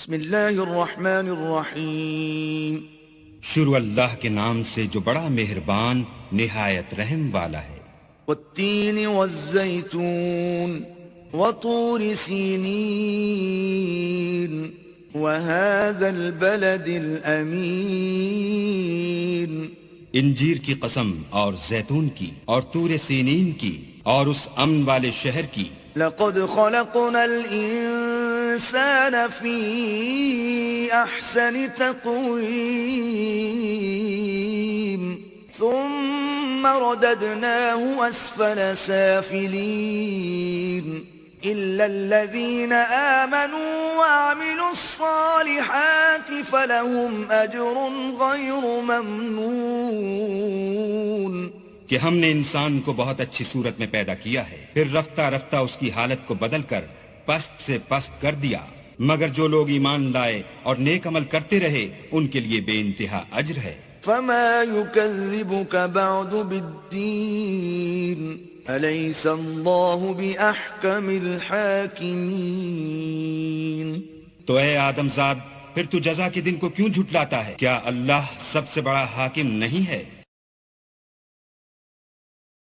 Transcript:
بسم اللہ الرحمن الرحیم. شروع اللہ کے نام سے جو بڑا مہربان نہایت رحم والا ہے. والتین والزیتون وطور سینین وهذا البلد الامین. انجیر کی قسم اور زیتون کی اور طور سینین کی اور اس امن والے شہر کی. لقد خلقنا الانسان فی احسن تقویم ثم رددناه اسفل سافلین إلا الذين آمنوا وعملوا الصالحات فلهم أجر غير ممنون. کہ ہم نے انسان کو بہت اچھی صورت میں پیدا کیا ہے، پھر رفتہ رفتہ اس کی حالت کو بدل کر پست سے پست کر دیا، مگر جو لوگ ایمان لائے اور نیک عمل کرتے رہے ان کے لیے بے انتہا اجر ہے. فما يكذبك بعد بالدين أليس الله بأحكم الحاكمين. تو اے آدم زاد، پھر تو جزا کے دن کو کیوں جھٹلاتا ہے؟ کیا اللہ سب سے بڑا حاکم نہیں ہے؟